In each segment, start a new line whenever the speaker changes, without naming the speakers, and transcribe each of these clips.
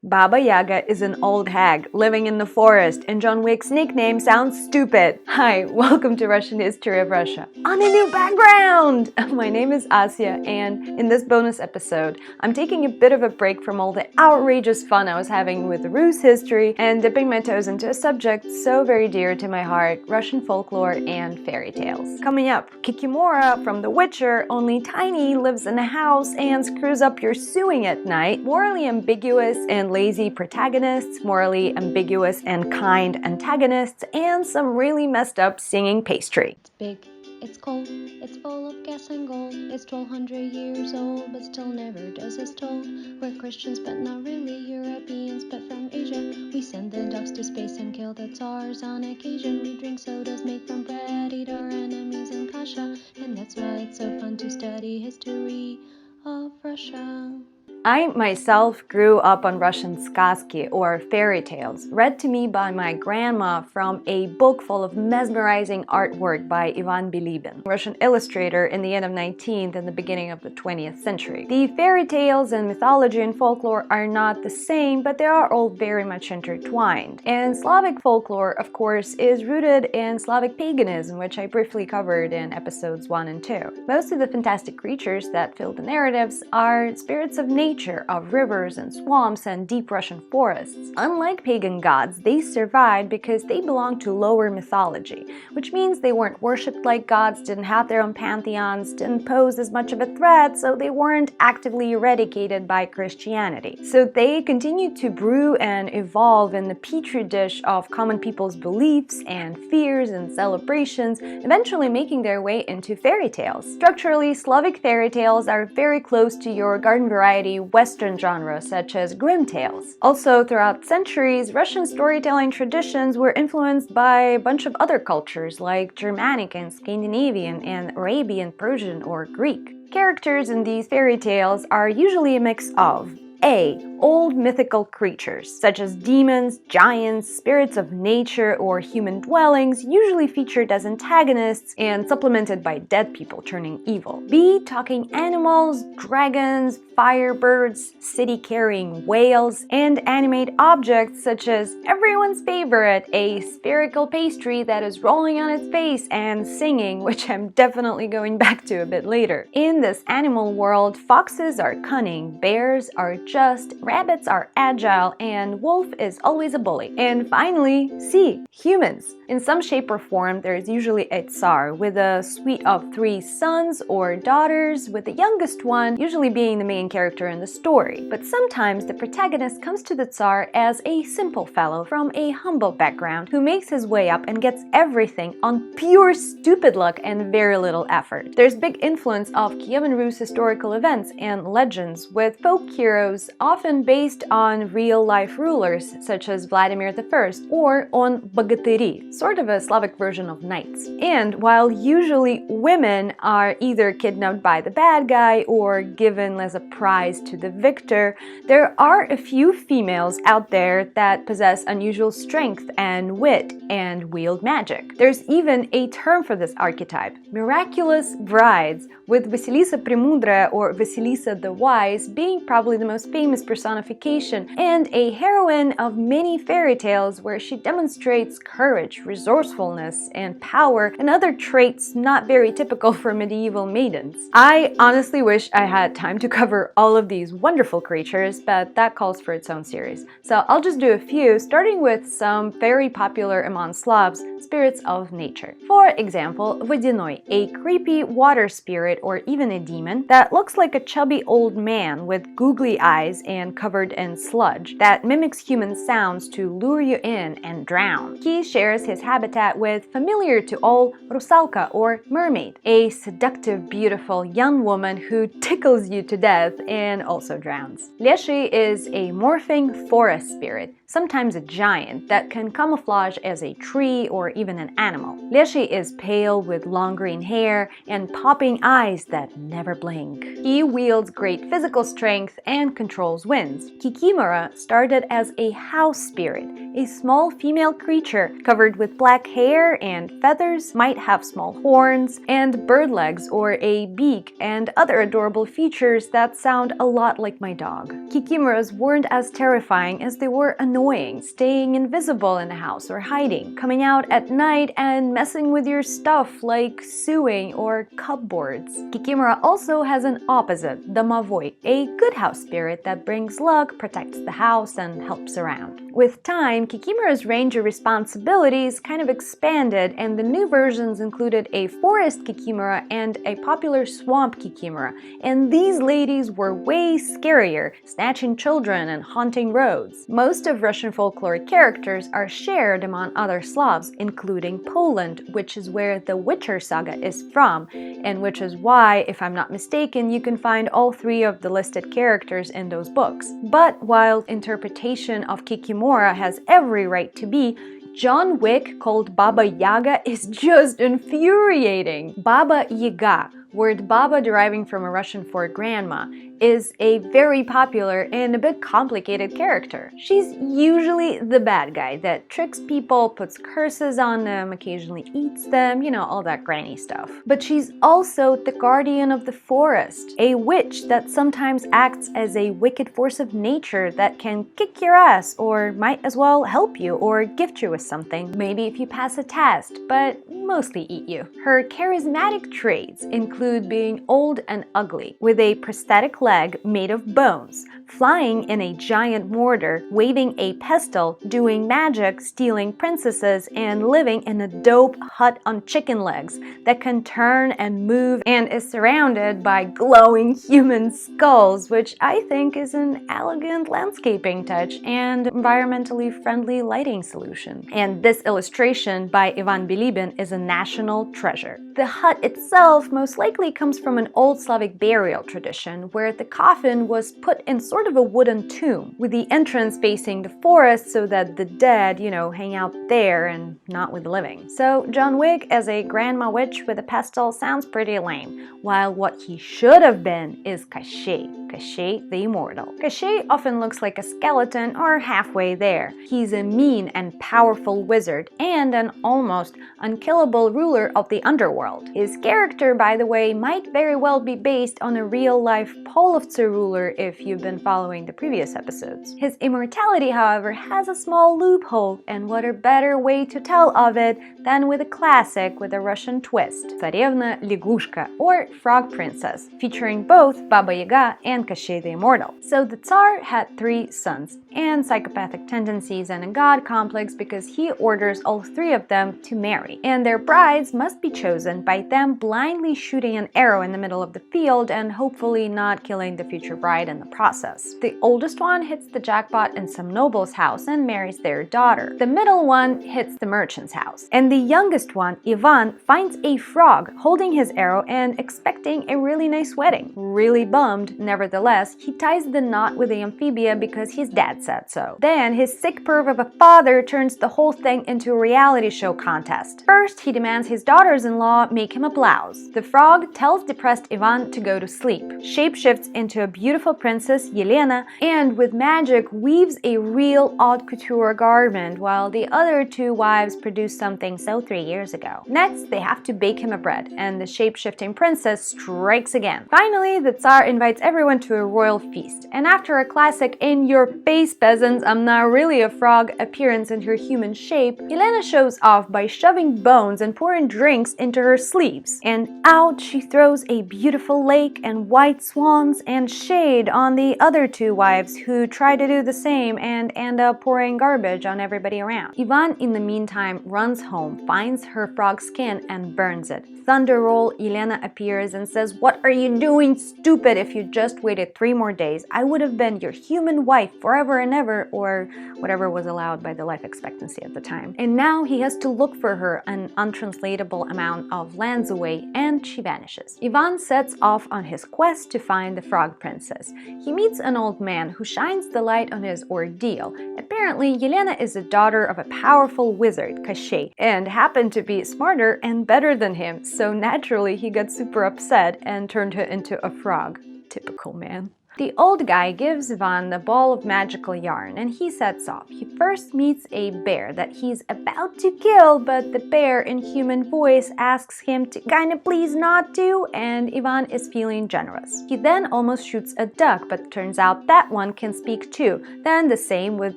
Baba Yaga is an old hag living in the forest, and John Wick's nickname sounds stupid. Hi, welcome to Russian History of Russia on a new background! My name is Asya, and in this bonus episode, I'm taking a bit of a break from all the outrageous fun I was having with Rus history and dipping my toes into a subject so very dear to my heart, Russian folklore and fairy tales. Coming up, Kikimora from The Witcher, only tiny, lives in a house and screws up your sewing at night, morally ambiguous and lazy protagonists, morally ambiguous and kind antagonists, and some really messed up singing pastry.
It's big, it's cold, it's full of gas and gold. It's 1200 years old, but still never does as told. We're Christians, but not really Europeans, but from Asia. We send the dogs to space and kill the tsars on occasion. We drink sodas made from bread, eat our enemies in kasha, and that's why it's so fun to study history of Russia.
I myself grew up on Russian сказки, or fairy tales, read to me by my grandma from a book full of mesmerizing artwork by Ivan Bilibin, Russian illustrator in the end of 19th and the beginning of the 20th century. The fairy tales and mythology and folklore are not the same, but they are all very much intertwined. And Slavic folklore, of course, is rooted in Slavic paganism, which I briefly covered in episodes 1 and 2. Most of the fantastic creatures that fill the narratives are spirits of nature, of rivers and swamps and deep Russian forests. Unlike pagan gods, they survived because they belonged to lower mythology, which means they weren't worshipped like gods, didn't have their own pantheons, didn't pose as much of a threat, so they weren't actively eradicated by Christianity. So they continued to brew and evolve in the petri dish of common people's beliefs and fears and celebrations, eventually making their way into fairy tales. Structurally, Slavic fairy tales are very close to your garden variety Western genre such as grim tales. Also, throughout centuries, Russian storytelling traditions were influenced by a bunch of other cultures like Germanic and Scandinavian and Arabian, Persian, or Greek. Characters in these fairy tales are usually a mix of A. Old mythical creatures, such as demons, giants, spirits of nature, or human dwellings, usually featured as antagonists and supplemented by dead people turning evil. B. Talking animals, dragons, firebirds, city-carrying whales, and animate objects such as everyone's favorite, a spherical pastry that is rolling on its face and singing, which I'm definitely going back to a bit later. In this animal world, foxes are cunning, bears are just, rabbits are agile, and wolf is always a bully. And finally, C. Humans. In some shape or form, there is usually a tsar with a suite of 3 sons or daughters, with the youngest one usually being the main character in the story. But sometimes the protagonist comes to the tsar as a simple fellow from a humble background who makes his way up and gets everything on pure stupid luck and very little effort. There's big influence of Kievan Rus historical events and legends, with folk heroes often based on real-life rulers such as Vladimir I, or on bogatyri, sort of a Slavic version of knights. And while usually women are either kidnapped by the bad guy or given as a prize to the victor, there are a few females out there that possess unusual strength and wit and wield magic. There's even a term for this archetype, miraculous brides, with Vasilisa Premudra or Vasilisa the Wise being probably the most famous personification and a heroine of many fairy tales where she demonstrates courage, resourcefulness, and power and other traits not very typical for medieval maidens. I honestly wish I had time to cover all of these wonderful creatures, but that calls for its own series. So I'll just do a few, starting with some very popular among Slavs, spirits of nature. For example, Vodяной, a creepy water spirit or even a demon that looks like a chubby old man with googly eyes and covered in sludge that mimics human sounds to lure you in and drown. He shares his habitat with, familiar to all, Rusalka or mermaid, a seductive, beautiful young woman who tickles you to death and also drowns. Leshy is a morphing forest spirit, sometimes a giant, that can camouflage as a tree or even an animal. Leshy is pale with long green hair and popping eyes that never blink. He wields great physical strength and control controls winds. Kikimora started as a house spirit, a small female creature covered with black hair and feathers, might have small horns and bird legs or a beak and other adorable features that sound a lot like my dog. Kikimoras weren't as terrifying as they were annoying, staying invisible in the house or hiding, coming out at night and messing with your stuff like sewing or cupboards. Kikimora also has an opposite, the Mavoi, a good house spirit that brings luck, protects the house, and helps around. With time, Kikimora's range of responsibilities kind of expanded, and the new versions included a forest Kikimora and a popular swamp Kikimora, and these ladies were way scarier, snatching children and haunting roads. Most of Russian folkloric characters are shared among other Slavs, including Poland, which is where the Witcher saga is from, and which is why, if I'm not mistaken, you can find all three of the listed characters in those books. But while interpretation of Kikimora has every right to be, John Wick called Baba Yaga is just infuriating. Baba Yaga, word Baba deriving from a Russian for grandma, is a very popular and a bit complicated character. She's usually the bad guy that tricks people, puts curses on them, occasionally eats them, you know, all that granny stuff. But she's also the guardian of the forest, a witch that sometimes acts as a wicked force of nature that can kick your ass or might as well help you or gift you with something, maybe if you pass a test, but mostly eat you. Her charismatic traits include being old and ugly, with a prosthetic leg made of bones, flying in a giant mortar, waving a pestle, doing magic, stealing princesses, and living in a dope hut on chicken legs that can turn and move and is surrounded by glowing human skulls, which I think is an elegant landscaping touch and environmentally friendly lighting solution. And this illustration by Ivan Bilibin is a national treasure. The hut itself most likely comes from an old Slavic burial tradition where the coffin was put in sort of a wooden tomb, with the entrance facing the forest so that the dead, you know, hang out there and not with the living. So John Wick as a grandma witch with a pestle sounds pretty lame, while what he should have been is Kashey the Immortal. Kashey often looks like a skeleton or halfway there. He's a mean and powerful wizard and an almost unkillable ruler of the underworld. His character, by the way, might very well be based on a real-life Polovtser ruler if you've been following the previous episodes. His immortality, however, has a small loophole, and what a better way to tell of it than with a classic with a Russian twist, Tsarevna Lягушка, or Frog Princess, featuring both Baba Yaga and Kashey the Immortal. So the Tsar had 3 sons, and psychopathic tendencies and a god complex because he orders all 3 of them to marry, and their brides must be chosen by them blindly shooting an arrow in the middle of the field and hopefully not killing the future bride in the process. The oldest one hits the jackpot in some noble's house and marries their daughter. The middle one hits the merchant's house. And the youngest one, Ivan, finds a frog holding his arrow and expecting a really nice wedding. Really bummed, nevertheless, he ties the knot with the amphibia because his dad said so. Then his sick perv of a father turns the whole thing into a reality show contest. First, he demands his daughters-in-law make him a blouse. The frog tells depressed Ivan to go to sleep, shapeshifts into a beautiful princess, Yelena, and with magic weaves a real haute couture garment, while the other 2 wives produce something so 3 years ago. Next, they have to bake him a bread, and the shape-shifting princess strikes again. Finally, the Tsar invites everyone to a royal feast, and after a classic in-your-face peasants, I'm not really a frog appearance in her human shape, Yelena shows off by shoving bones and pouring drinks into her sleeves, and out she throws a beautiful lake and white swans and shade on the other 2 wives who try to do the same and end up pouring garbage on everybody around. Ivan, in the meantime, runs home, finds her frog skin and burns it. Thunder roll, Yelena appears and says, "What are you doing, stupid? If you just waited 3 more days, I would have been your human wife forever and ever," or whatever was allowed by the life expectancy at the time. And now he has to look for her an untranslatable amount of lands away, and she vanishes. Ivan sets off on his quest to find the frog princess. He meets an old man who shines the light on his ordeal. Apparently, Yelena is the daughter of a powerful wizard, Kashey, and happened to be smarter and better than him, so naturally he got super upset and turned her into a frog. Typical man. The old guy gives Ivan a ball of magical yarn and he sets off. He first meets a bear that he's about to kill, but the bear in human voice asks him to kinda please not to, and Ivan is feeling generous. He then almost shoots a duck, but turns out that one can speak too. Then the same with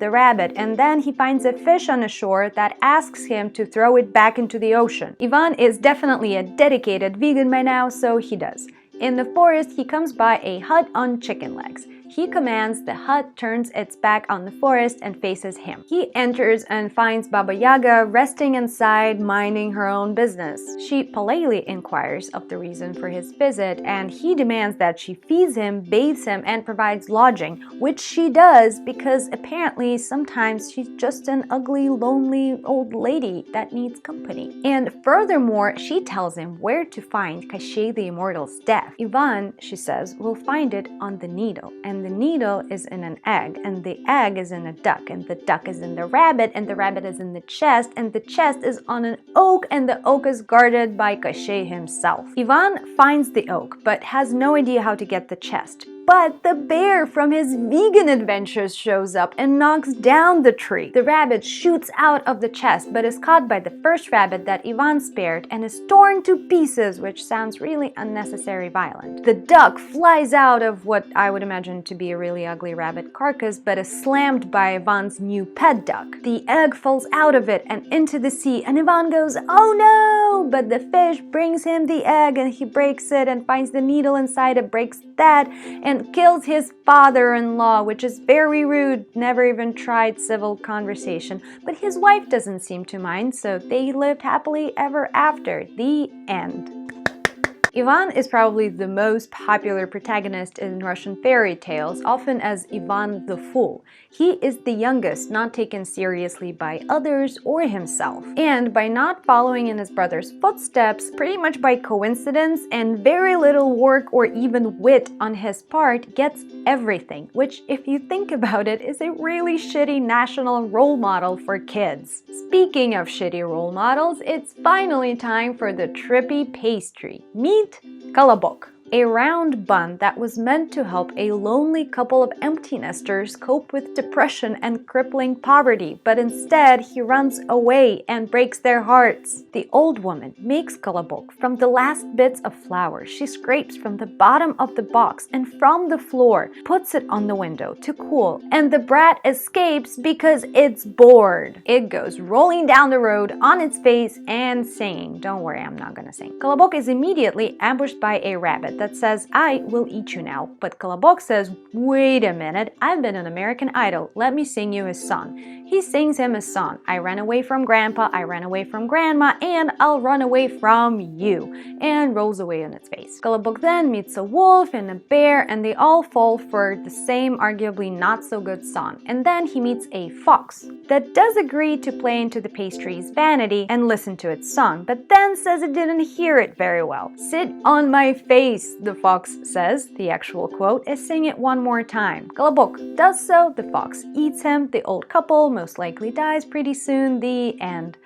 the rabbit, and then he finds a fish on the shore that asks him to throw it back into the ocean. Ivan is definitely a dedicated vegan by now, so he does. In the forest, he comes by a hut on chicken legs. He commands the hut turns its back on the forest and faces him. He enters and finds Baba Yaga resting inside, minding her own business. She politely inquires of the reason for his visit, and he demands that she feeds him, bathes him, and provides lodging, which she does because apparently sometimes she's just an ugly, lonely old lady that needs company. And furthermore, she tells him where to find Koshay the Immortal's death. Ivan, she says, will find it on the needle, and the needle is in an egg, and the egg is in a duck, and the duck is in the rabbit, and the rabbit is in the chest, and the chest is on an oak, and the oak is guarded by Koshay himself. Ivan finds the oak, but has no idea how to get the chest. But the bear from his vegan adventures shows up and knocks down the tree. The rabbit shoots out of the chest, but is caught by the first rabbit that Ivan spared and is torn to pieces, which sounds really unnecessary violent. The duck flies out of what I would imagine to be a really ugly rabbit carcass, but is slammed by Ivan's new pet duck. The egg falls out of it and into the sea, and Ivan goes, "Oh no!" But the fish brings him the egg and he breaks it and finds the needle inside it, breaks that, and kills his father-in-law, which is very rude. Never even tried civil conversation. But his wife doesn't seem to mind, so they lived happily ever after. The end. Ivan is probably the most popular protagonist in Russian fairy tales, often as Ivan the Fool. He is the youngest, not taken seriously by others or himself. And by not following in his brother's footsteps, pretty much by coincidence and very little work or even wit on his part, gets everything, which, if you think about it, is a really shitty national role model for kids. Speaking of shitty role models, it's finally time for the trippy pastry. Meet kolobok, a round bun that was meant to help a lonely couple of empty nesters cope with depression and crippling poverty, but instead he runs away and breaks their hearts. The old woman makes kolobok from the last bits of flour she scrapes from the bottom of the box and from the floor, puts it on the window to cool, and the brat escapes because it's bored. It goes rolling down the road on its face and singing. Don't worry, I'm not gonna sing. Kolobok is immediately ambushed by a rabbit that says, "I will eat you now." But Kolobok says, "Wait a minute, I've been an American Idol, let me sing you a song." He sings him a song. "I ran away from Grandpa, I ran away from Grandma, and I'll run away from you," and rolls away on its face. Kolobok then meets a wolf and a bear, and they all fall for the same arguably not so good song. And then he meets a fox that does agree to play into the pastry's vanity and listen to its song, but then says it didn't hear it very well. "Sit on my face," the fox says. The actual quote is, "Sing it one more time." Kolobok does so, the fox eats him, the old couple most likely dies pretty soon, the end.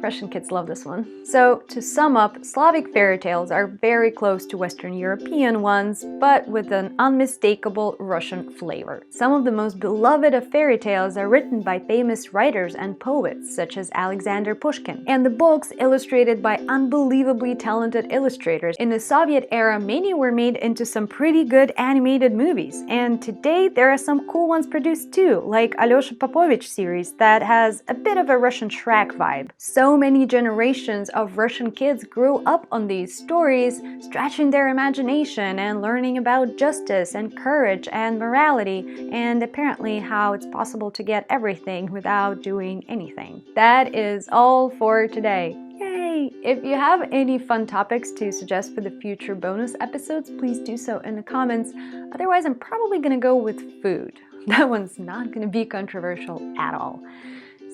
Russian kids love this one. So, to sum up, Slavic fairy tales are very close to Western European ones, but with an unmistakable Russian flavor. Some of the most beloved of fairy tales are written by famous writers and poets, such as Alexander Pushkin, and the books illustrated by unbelievably talented illustrators. In the Soviet era, many were made into some pretty good animated movies, and today there are some cool ones produced too, like Alyosha Popovich series that has a bit of a Russian Shrek vibe. So many generations of Russian kids grew up on these stories, stretching their imagination and learning about justice and courage and morality, and apparently how it's possible to get everything without doing anything. That is all for today. Yay! If you have any fun topics to suggest for the future bonus episodes, please do so in the comments. Otherwise, I'm probably gonna go with food. That one's not gonna be controversial at all.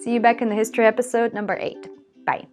See you back in the history episode number 8. Bye.